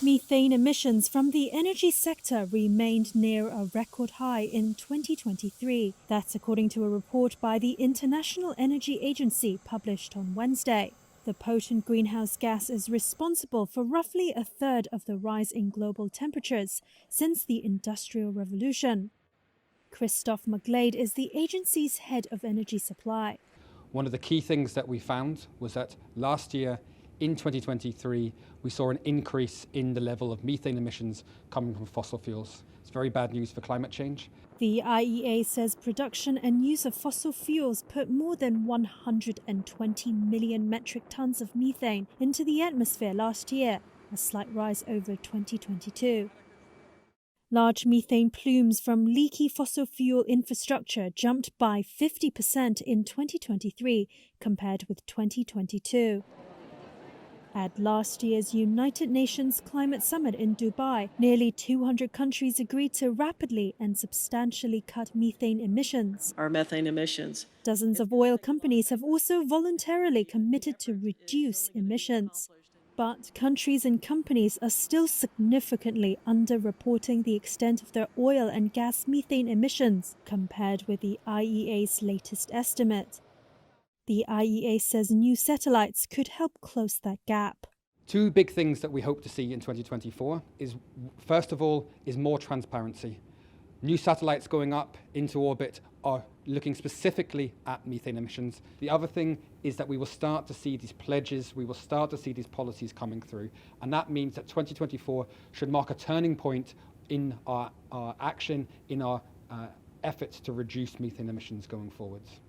Methane emissions from the energy sector remained near a record high in 2023. That's according to a report by the International Energy Agency published on Wednesday. The potent greenhouse gas is responsible for roughly a third of the rise in global temperatures since the Industrial Revolution. Christophe McGlade is the agency's head of energy supply. One of the key things that we found was that last year, in 2023, we saw an increase in the level of methane emissions coming from fossil fuels. It's very bad news for climate change. The IEA says production and use of fossil fuels put more than 120 million metric tons of methane into the atmosphere last year, a slight rise over 2022. Large methane plumes from leaky fossil fuel infrastructure jumped by 50% in 2023 compared with 2022. At last year's United Nations Climate Summit in Dubai, nearly 200 countries agreed to rapidly and substantially cut methane emissions. Our methane emissions. Dozens of oil companies have also voluntarily committed to reduce emissions. But countries and companies are still significantly underreporting the extent of their oil and gas methane emissions compared with the IEA's latest estimate. The IEA says new satellites could help close that gap. Two big things that we hope to see in 2024 is, first of all, is more transparency. New satellites going up into orbit are looking specifically at methane emissions. The other thing is that we will start to see these pledges, we will start to see these policies coming through. And that means that 2024 should mark a turning point in our action, in our efforts to reduce methane emissions going forwards.